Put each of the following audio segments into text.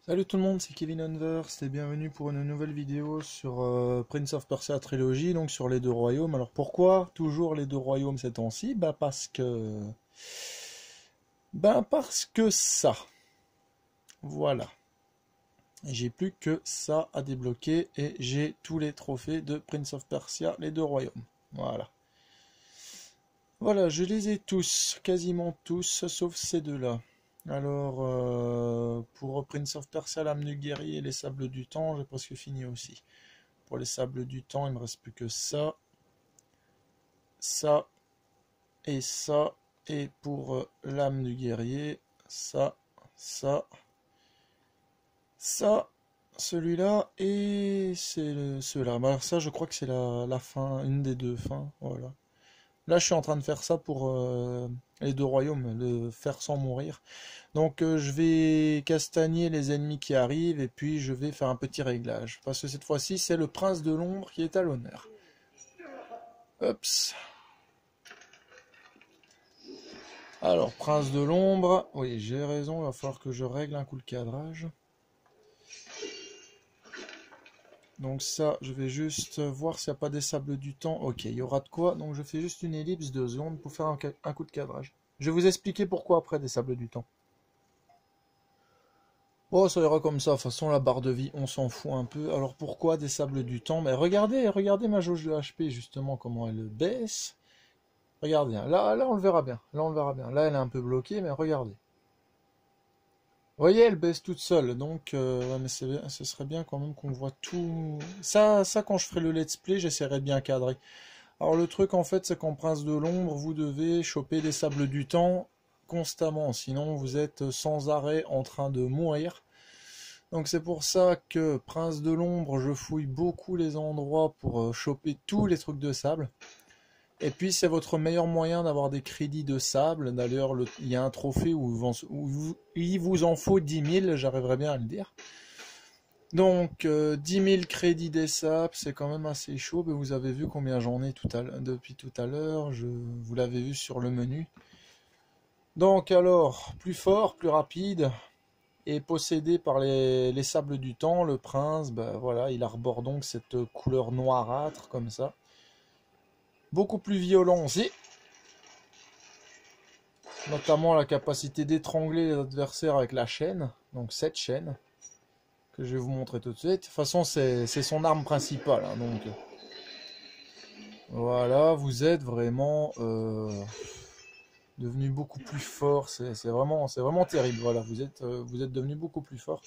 Salut tout le monde, c'est Kevin Unverse et bienvenue pour une nouvelle vidéo sur Prince of Persia Trilogy, donc sur les deux royaumes. Alors pourquoi toujours les deux royaumes ces temps-ci? Parce que ça. Voilà. J'ai plus que ça à débloquer et j'ai tous les trophées de Prince of Persia, les deux royaumes. Voilà. Voilà, je les ai tous, quasiment tous, sauf ces deux-là. Alors, pour Prince of Persia, l'âme du guerrier et les sables du temps, j'ai presque fini aussi. Pour les sables du temps, il me reste plus que ça, ça et ça. Et pour l'âme du guerrier, ça, ça, ça, celui-là et c'est ceux-là. Alors ça, je crois que c'est la fin, une des deux fins, voilà. Là, je suis en train de faire ça pour les deux royaumes, le faire sans mourir. Donc, je vais castagner les ennemis qui arrivent et puis je vais faire un petit réglage. Parce que cette fois-ci, c'est le prince de l'ombre qui est à l'honneur. Oups. Alors, prince de l'ombre. Oui, j'ai raison, il va falloir que je règle un coup le cadrage. Donc ça, je vais juste voir s'il n'y a pas des sables du temps. Ok, il y aura de quoi. Donc je fais juste une ellipse de 2 secondes pour faire un coup de cadrage. Je vais vous expliquer pourquoi après des sables du temps. Bon, ça ira comme ça. De toute façon, la barre de vie, on s'en fout un peu. Alors pourquoi des sables du temps? Mais regardez ma jauge de HP, justement, comment elle baisse. Regardez, hein. Là, on le verra bien. Là, on le verra bien. Là, elle est un peu bloquée, mais regardez. Vous voyez, elle baisse toute seule, donc ouais, mais ce serait bien quand même qu'on voit tout. Ça, quand je ferai le let's play, j'essaierai de bien cadrer. Alors le truc en fait, c'est qu'en Prince de l'ombre, vous devez choper des sables du temps constamment, sinon vous êtes sans arrêt en train de mourir. Donc c'est pour ça que Prince de l'ombre, je fouille beaucoup les endroits pour choper tous les trucs de sable. Et puis c'est votre meilleur moyen d'avoir des crédits de sable. D'ailleurs, il y a un trophée où il vous en faut 10 000, j'arriverai bien à le dire. Donc 10 000 crédits des sables, c'est quand même assez chaud. Mais vous avez vu combien j'en ai depuis tout à l'heure. Vous l'avez vu sur le menu. Donc alors, plus fort, plus rapide, et possédé par les sables du temps, le prince, ben voilà, il arbore donc cette couleur noirâtre comme ça. Beaucoup plus violent aussi. Notamment la capacité d'étrangler les adversaires avec la chaîne. Donc cette chaîne. Que je vais vous montrer tout de suite. De toute façon, c'est son arme principale. Hein, donc voilà, vous êtes vraiment devenu beaucoup plus fort. C'est vraiment terrible. Voilà, vous êtes devenu beaucoup plus fort.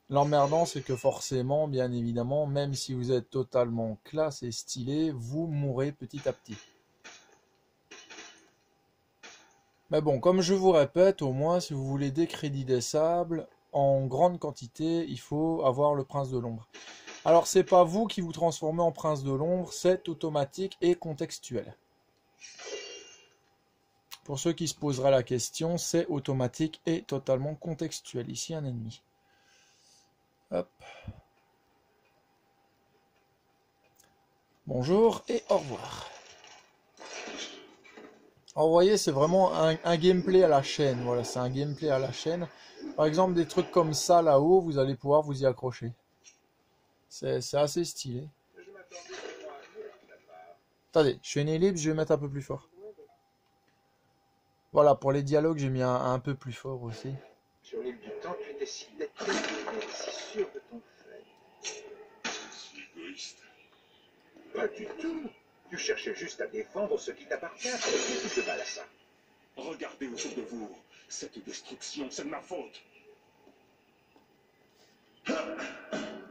L'emmerdant, c'est que forcément, bien évidemment, même si vous êtes totalement classe et stylé, vous mourrez petit à petit. Mais bon, comme je vous répète, au moins, si vous voulez des crédits des sables, en grande quantité, il faut avoir le prince de l'ombre. Alors, c'est pas vous qui vous transformez en prince de l'ombre, c'est automatique et contextuel. Pour ceux qui se poseraient la question, c'est automatique et totalement contextuel. Ici, un ennemi. Hop. Bonjour et au revoir. Alors, vous voyez, c'est vraiment un gameplay à la chaîne. Voilà, c'est un gameplay à la chaîne. Par exemple, des trucs comme ça là-haut, vous allez pouvoir vous y accrocher. C'est assez stylé. Attendez, je fais une ellipse, je vais mettre un peu plus fort. Voilà, pour les dialogues, j'ai mis un peu plus fort aussi. Sur l'île du temps, tu décides d'être si sûr de ton fait. Si égoïste. Pas du tout. Tu cherchais juste à défendre ce qui t'appartient. Qu'est-ce que tu te mal à ça? Regardez autour de vous. Cette destruction, c'est de ma faute.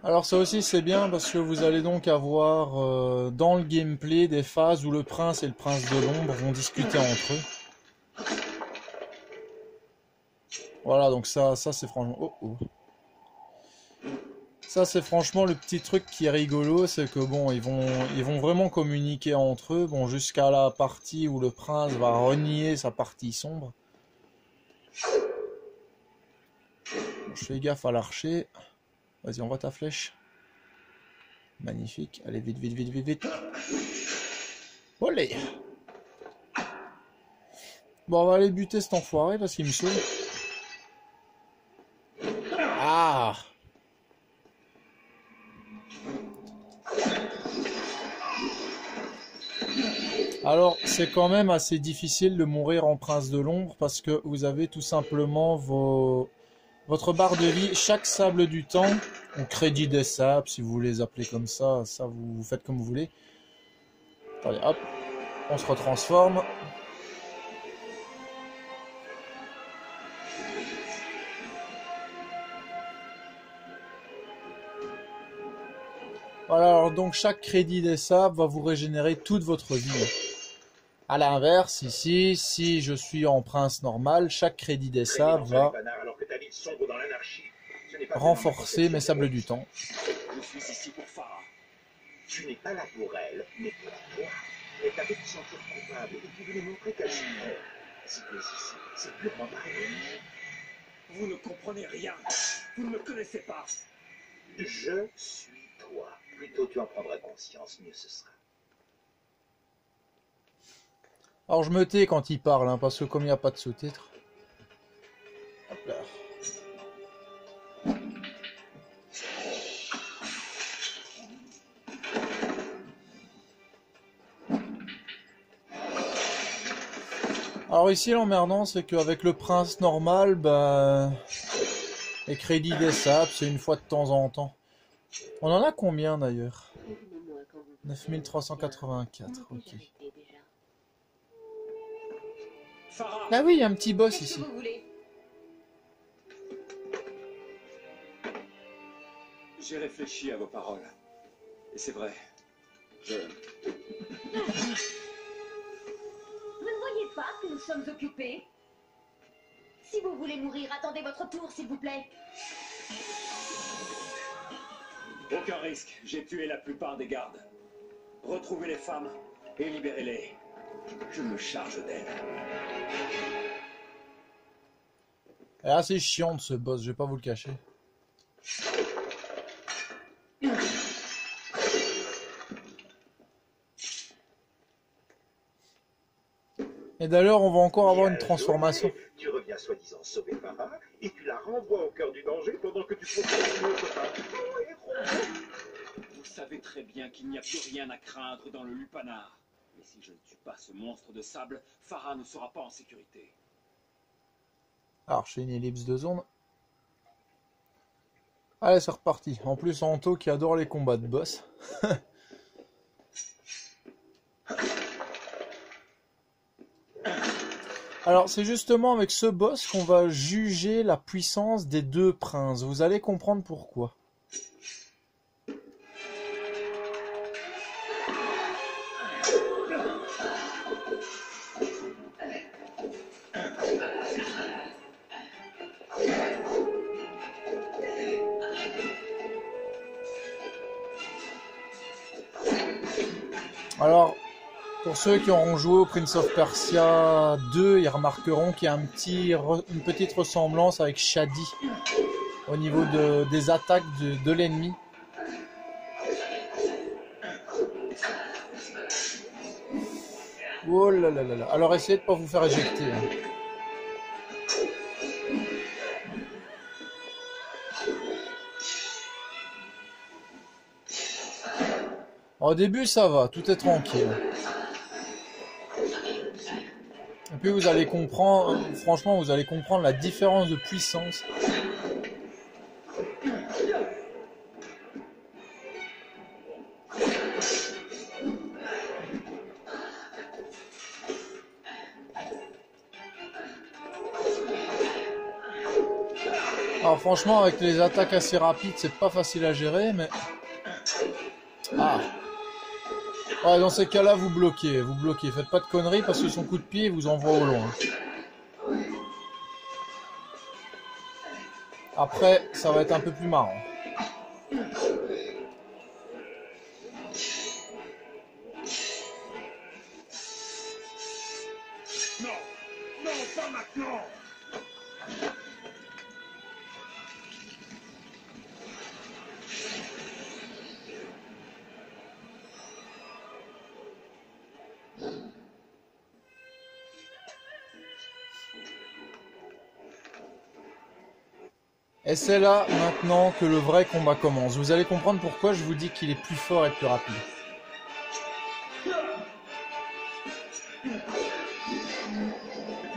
Alors ça aussi c'est bien parce que vous allez donc avoir dans le gameplay des phases où le prince et le prince de l'ombre vont discuter entre eux. Voilà, donc ça c'est franchement... Oh, oh. Ça c'est franchement le petit truc qui est rigolo, c'est que bon, ils vont vraiment communiquer entre eux, bon, jusqu'à la partie où le prince va renier sa partie sombre. Bon, je fais gaffe à l'archer. Vas-y, envoie ta flèche. Magnifique. Allez, vite, vite, vite, vite, vite. Olé! Bon, on va aller buter cet enfoiré parce qu'il me saoule. Ah, Ah! Alors, c'est quand même assez difficile de mourir en prince de l'ombre parce que vous avez tout simplement votre barre de vie, chaque sable du temps, ou crédit des sables, si vous les appelez comme ça vous faites comme vous voulez. Attendez, hop, on se retransforme. Voilà, alors donc chaque crédit des sables va vous régénérer toute votre vie. A l'inverse, ici, si je suis en prince normal, chaque crédit des sables va alors que ta ville sombre dans l'anarchie. Ce n'est pas renforcer mes sables du temps. Je suis ici pour Farah. Tu n'es pas là pour elle, mais pour toi. Elle t'a fait te sentir coupable et tu voulais montrer qu'elle souffrait. Si tu es ici, c'est purement par revenge. Vous ne comprenez rien. Vous ne me connaissez pas. Je suis toi. Plus tôt tu en prendras conscience, mieux ce sera. Alors je me tais quand il parle, hein, parce que comme il n'y a pas de sous-titres. Hop là. Alors ici l'emmerdant c'est qu'avec le prince normal, ben, les crédits des sables c'est une fois de temps en temps. On en a combien d'ailleurs? 9384, ok. Farah, Ah oui, il y a un petit boss Qu'est-ce ici. que vous voulez? j'ai réfléchi à vos paroles. Et c'est vrai. Vous ne voyez pas que nous sommes occupés? Si vous voulez mourir, attendez votre tour, s'il vous plaît. Aucun risque. J'ai tué la plupart des gardes. Retrouvez les femmes et libérez-les. Je me charge d'elles. Elle est assez chiante ce boss, je vais pas vous le cacher. Et d'ailleurs, on va encore avoir une transformation. Tu reviens soi-disant sauver Farah et tu la renvoies au cœur du danger pendant que tu protèges une autre femme. Oh, héros. Vous savez très bien qu'il n'y a plus rien à craindre dans le lupanar. Mais si je ne tue pas ce monstre de sable, Farah ne sera pas en sécurité. Alors, je fais une ellipse de zone. Allez, c'est reparti. En plus, Anto qui adore les combats de boss. Alors, c'est justement avec ce boss qu'on va juger la puissance des deux princes. Vous allez comprendre pourquoi. Alors, pour ceux qui auront joué au Prince of Persia 2, ils remarqueront qu'il y a une petite ressemblance avec Shadi au niveau des attaques de l'ennemi. Oh là là là là. Alors essayez de ne pas vous faire éjecter. Hein. Au début ça va, tout est tranquille. Et puis vous allez comprendre, franchement vous allez comprendre la différence de puissance. Alors franchement avec les attaques assez rapides c'est pas facile à gérer mais... Ah. Ouais, dans ces cas-là, vous bloquez. Faites pas de conneries parce que son coup de pied vous envoie au loin. Après, ça va être un peu plus marrant. Non, non, pas maintenant. Et c'est là maintenant que le vrai combat commence. Vous allez comprendre pourquoi je vous dis qu'il est plus fort et plus rapide. Tu ne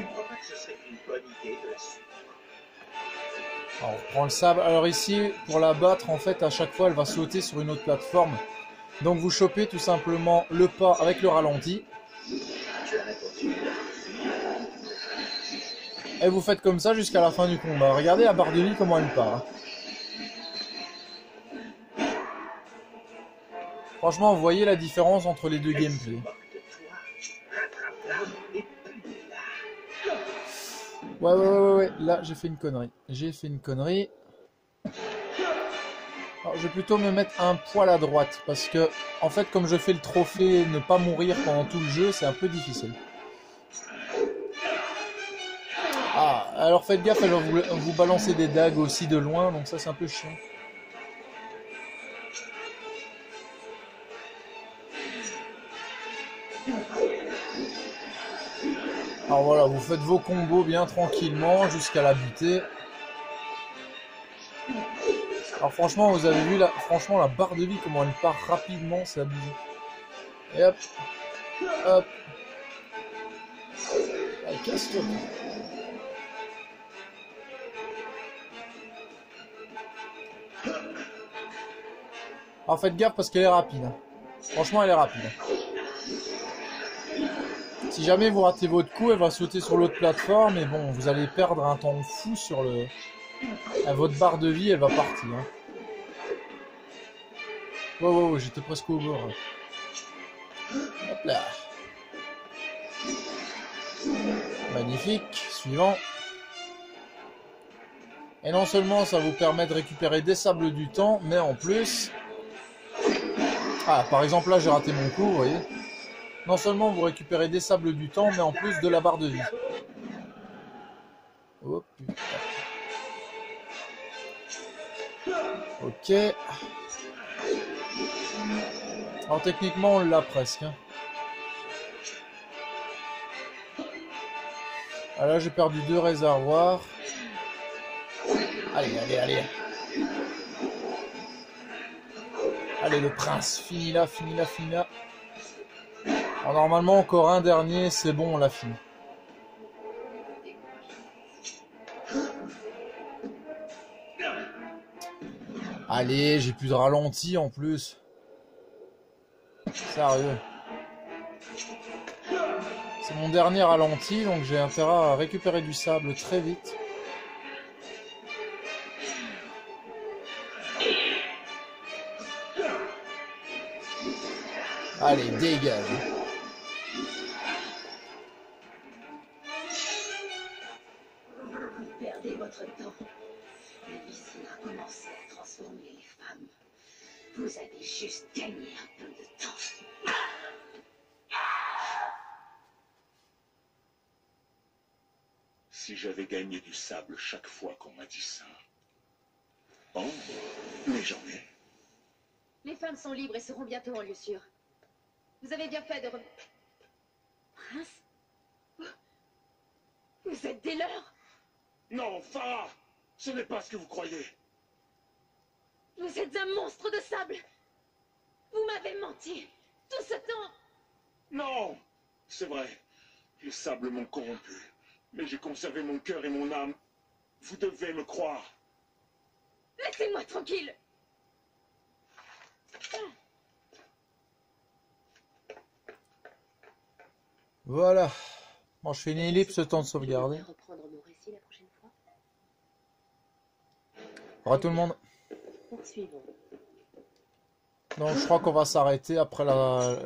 crois pas que ce serait une bonne idée de la suivre? Alors, on reprend le sabre. Alors ici, pour la battre, en fait, à chaque fois, elle va sauter sur une autre plateforme. Donc vous chopez tout simplement le pas avec le ralenti. Tu as répondu. Et vous faites comme ça jusqu'à la fin du combat. Regardez la barre de vie, comment elle part. Franchement, vous voyez la différence entre les deux Elle se gameplays. moque de toi. Rattrape-la et punis-la. Ouais. Là, j'ai fait une connerie. Alors, je vais plutôt me mettre un poil à droite. Parce que, en fait, comme je fais le trophée ne pas mourir pendant tout le jeu, c'est un peu difficile. Ah, alors faites gaffe, elle va vous balancer des dagues aussi de loin. Donc ça, c'est un peu chiant. Alors voilà, vous faites vos combos bien tranquillement jusqu'à la buter. Alors franchement, vous avez vu franchement la barre de vie, comment elle part rapidement, c'est abusé. Et hop, hop. Allez, casse-toi. Alors faites gaffe parce qu'elle est rapide. Franchement, elle est rapide. Si jamais vous ratez votre coup, elle va sauter sur l'autre plateforme et bon, vous allez perdre un temps fou sur le... votre barre de vie, elle va partir. Hein. Ouais, j'étais presque au bord. Hop là. Magnifique. Suivant. Et non seulement ça vous permet de récupérer des sables du temps, mais en plus... Ah, par exemple là, j'ai raté mon coup, vous voyez. Non seulement vous récupérez des sables du temps, mais en plus de la barre de vie. Oh putain. Ok. Alors techniquement on l'a presque. Hein. Ah là j'ai perdu 2 réservoirs. Allez. Allez le prince, fini là. Alors normalement encore un dernier, c'est bon, on l'a fini. Allez, j'ai plus de ralenti en plus. Sérieux. C'est mon dernier ralenti, donc j'ai intérêt à récupérer du sable très vite. Allez, dégage. Vous perdez votre temps. Ici a commencé à transformer les femmes. Vous avez juste gagné un peu de temps. Si j'avais gagné du sable chaque fois qu'on m'a dit ça. Oh, mais j'en ai. Les femmes sont libres et seront bientôt en lieu sûr. Vous avez bien fait de Prince? Vous êtes des leurs? Non, Farah! Ce n'est pas ce que vous croyez. Vous êtes un monstre de sable! Vous m'avez menti! Tout ce temps! Non! C'est vrai. Les sables m'ont corrompu. Mais j'ai conservé mon cœur et mon âme. Vous devez me croire. Laissez-moi tranquille! Voilà. Bon, je fais une ellipse, le temps de sauvegarder. Reprendre mon récit la prochaine fois. Au revoir tout le monde. Poursuivons. Donc je crois qu'on va s'arrêter après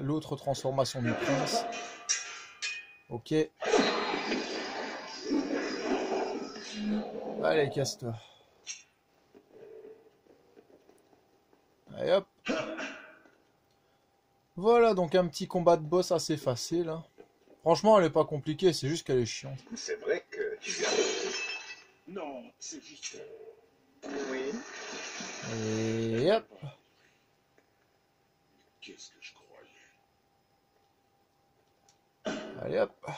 l'autre transformation du prince. Ok. Allez, casse-toi. Allez hop. Voilà, donc un petit combat de boss assez facile. Hein. Franchement, elle est pas compliquée, c'est juste qu'elle est chiante. C'est vrai que tu as... Non, c'est vite. Oui. Et hop. Qu'est-ce que je croyais? Allez hop.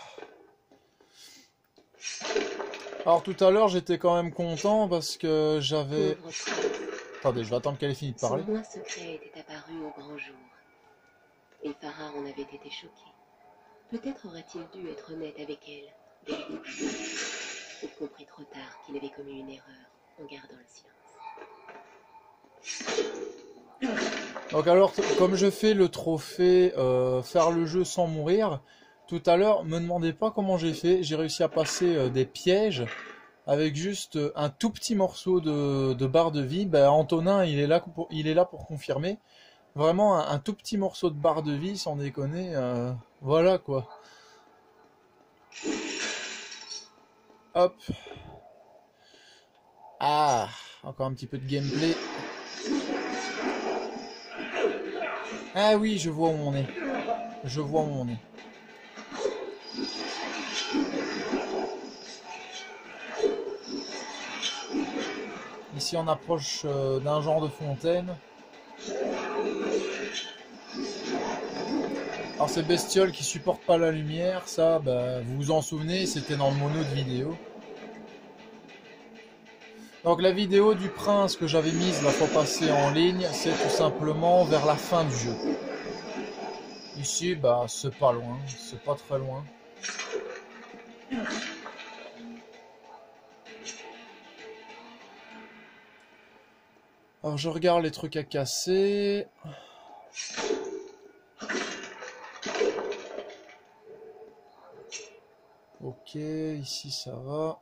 Alors tout à l'heure, j'étais quand même content parce que j'avais... Pauvre femme. Attendez, je vais attendre qu'elle ait fini de Son parler. loin secret était apparu au grand jour. Et Farah en avait été choqué. Peut-être aurait-il dû être honnête avec elle dès le début. Il comprit trop tard qu'il avait commis une erreur en gardant le silence. Donc alors, comme je fais le trophée faire le jeu sans mourir, tout à l'heure, me demandez pas comment j'ai fait. J'ai réussi à passer des pièges avec juste un tout petit morceau de barre de vie. Ben, Antonin, il est là pour confirmer. Vraiment un tout petit morceau de barre de vie, sans déconner. Voilà quoi. Hop. Ah, encore un petit peu de gameplay. Ah oui, je vois où on est. Je vois où on est. Ici, on approche d'un genre de fontaine. Alors, ces bestioles qui supportent pas la lumière, ça, bah, vous vous en souvenez, c'était dans le mono de vidéo. Donc, la vidéo du prince que j'avais mise la fois passée en ligne, c'est tout simplement vers la fin du jeu. Ici, bah, c'est pas loin, c'est pas très loin. Alors, je regarde les trucs à casser. Ok, ici ça va.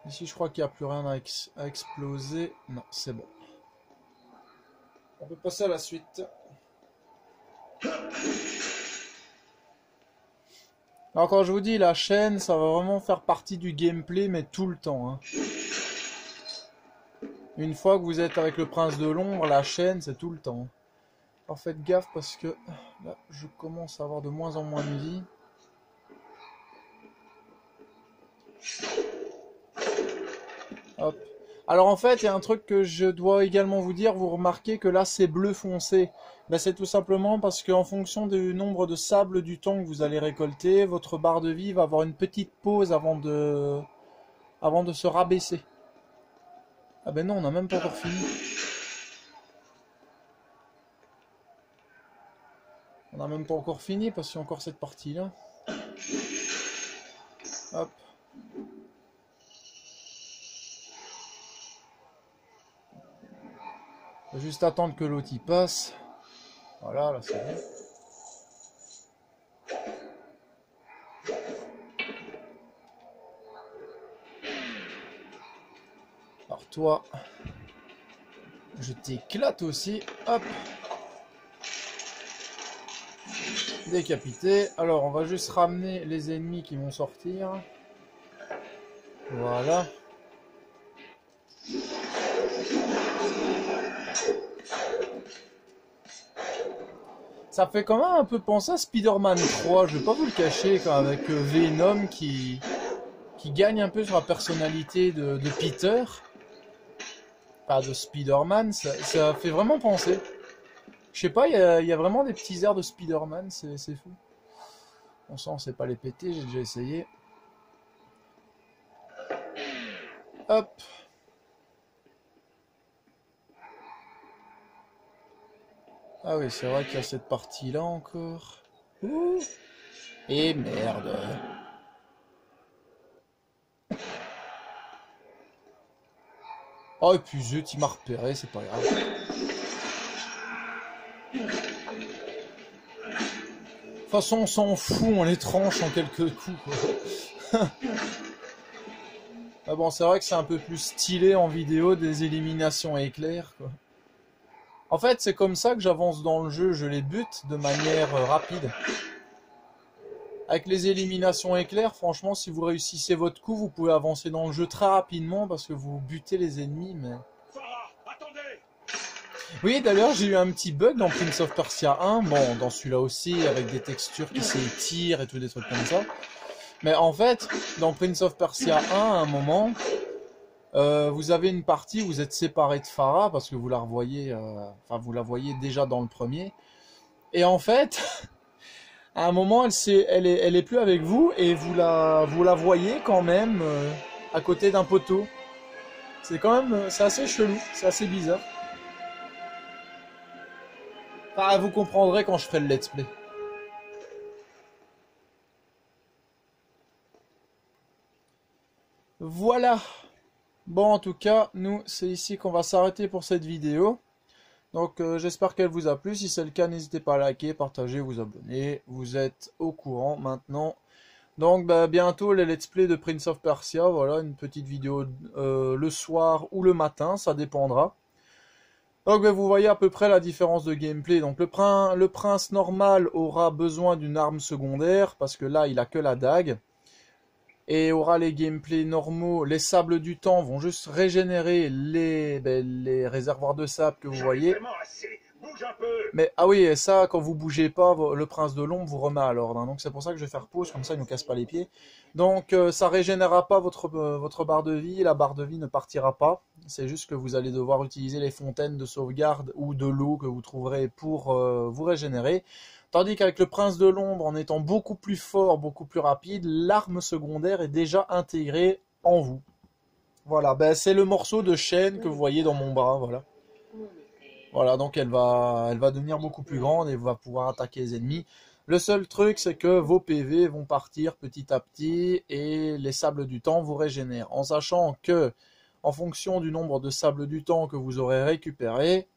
Ici, je crois qu'il n'y a plus rien à exploser. Non, c'est bon. On peut passer à la suite. Alors, quand je vous dis la chaîne, ça va vraiment faire partie du gameplay, mais tout le temps. Hein. Une fois que vous êtes avec le prince de l'ombre, la chaîne, c'est tout le temps. Alors, faites gaffe parce que là, je commence à avoir de moins en moins de vie. Hop. Alors en fait, il y a un truc que je dois également vous dire, vous remarquez que là c'est bleu foncé. Ben, c'est tout simplement parce qu'en fonction du nombre de sable du temps que vous allez récolter, votre barre de vie va avoir une petite pause avant de se rabaisser. Ah ben non, on n'a même pas encore fini. On n'a même pas encore fini parce qu'il y a encore cette partie-là. Hop. Faut juste attendre que l'autre y passe. Voilà, là c'est bon. Alors toi, je t'éclate aussi. Hop. Décapité. Alors on va juste ramener les ennemis qui vont sortir. Voilà. Ça fait quand même un peu penser à Spider-Man 3, je vais pas vous le cacher, quand avec Venom qui gagne un peu sur la personnalité de Peter. Pas de Spider-Man, ça fait vraiment penser. Je sais pas, il y a vraiment des petits airs de Spider-Man, c'est fou. Bon ça on sait pas les péter, j'ai déjà essayé. Hop. Ah oui, c'est vrai qu'il y a cette partie-là encore. Ouh. Et merde. Oh, et puis zut, il m'a repéré, c'est pas grave. De toute façon, on s'en fout, on les tranche en quelques coups, quoi. Ah bon, c'est vrai que c'est un peu plus stylé en vidéo, des éliminations éclairs, quoi. En fait, c'est comme ça que j'avance dans le jeu, je les bute de manière rapide. Avec les éliminations éclairs, franchement, si vous réussissez votre coup, vous pouvez avancer dans le jeu très rapidement parce que vous butez les ennemis, mais... Oui, d'ailleurs, j'ai eu un petit bug dans Prince of Persia 1, bon, dans celui-là aussi, avec des textures qui s'étirent et tout, des trucs comme ça. Mais en fait, dans Prince of Persia 1, à un moment... vous avez une partie où vous êtes séparé de Farah parce que vous la revoyez, enfin vous la voyez déjà dans le premier. Et en fait, à un moment, elle est plus avec vous et vous la voyez quand même à côté d'un poteau. C'est quand même, c'est assez chelou, c'est assez bizarre. Enfin, vous comprendrez quand je ferai le let's play. Voilà. Bon, en tout cas, nous, c'est ici qu'on va s'arrêter pour cette vidéo. Donc, j'espère qu'elle vous a plu. Si c'est le cas, n'hésitez pas à liker, partager, vous abonner. Vous êtes au courant maintenant. Donc, bah, bientôt, les let's play de Prince of Persia. Voilà, une petite vidéo le soir ou le matin, ça dépendra. Donc, bah, vous voyez à peu près la différence de gameplay. Donc, le prince normal aura besoin d'une arme secondaire, parce que là, il a que la dague. Et aura les gameplays normaux. Les sables du temps vont juste régénérer les réservoirs de sable que vous voyez. Bouge un peu. Mais ah oui, et ça, quand vous bougez pas, le prince de l'ombre vous remet à l'ordre. Hein. Donc c'est pour ça que je vais faire pause, comme ça il nous casse pas les pieds. Donc ça régénérera pas votre barre de vie. La barre de vie ne partira pas. C'est juste que vous allez devoir utiliser les fontaines de sauvegarde ou de l'eau que vous trouverez pour vous régénérer. Tandis qu'avec le prince de l'ombre, en étant beaucoup plus fort, beaucoup plus rapide, l'arme secondaire est déjà intégrée en vous. Voilà, ben, c'est le morceau de chaîne que vous voyez dans mon bras, voilà. Voilà, donc elle va devenir beaucoup plus grande et va pouvoir attaquer les ennemis. Le seul truc, c'est que vos PV vont partir petit à petit et les sables du temps vous régénèrent. En sachant que, en fonction du nombre de sables du temps que vous aurez récupéré,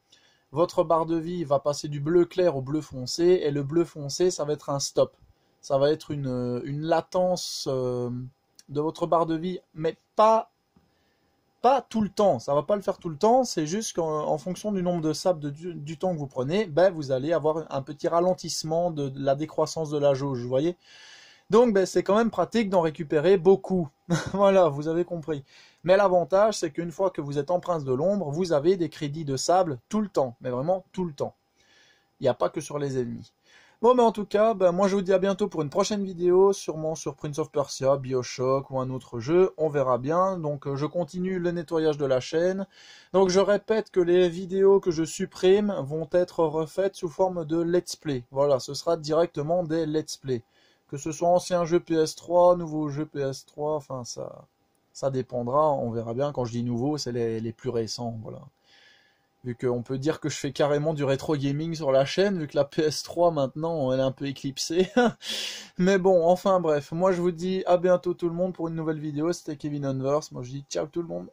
votre barre de vie va passer du bleu clair au bleu foncé, et le bleu foncé, ça va être un stop. Ça va être une latence de votre barre de vie, mais pas tout le temps. Ça va pas le faire tout le temps, c'est juste qu'en fonction du nombre de sables du temps que vous prenez, ben, vous allez avoir un petit ralentissement de la décroissance de la jauge, vous voyez. Donc ben, c'est quand même pratique d'en récupérer beaucoup. Voilà, vous avez compris. Mais l'avantage, c'est qu'une fois que vous êtes en prince de l'ombre, vous avez des crédits de sable tout le temps. Mais vraiment tout le temps. Il n'y a pas que sur les ennemis. Bon, mais en tout cas, ben, moi je vous dis à bientôt pour une prochaine vidéo, sûrement sur Prince of Persia, BioShock ou un autre jeu. On verra bien. Donc je continue le nettoyage de la chaîne. Donc je répète que les vidéos que je supprime vont être refaites sous forme de let's play. Voilà, ce sera directement des let's play. Que ce soit ancien jeu PS3, nouveau jeu PS3, enfin ça dépendra, on verra bien. Quand je dis nouveau, c'est les plus récents, voilà. Vu qu'on peut dire que je fais carrément du rétro gaming sur la chaîne, vu que la PS3 maintenant, elle est un peu éclipsée. Mais bon, enfin bref, moi je vous dis à bientôt tout le monde pour une nouvelle vidéo, c'était Kevin Unverse, moi je dis ciao tout le monde.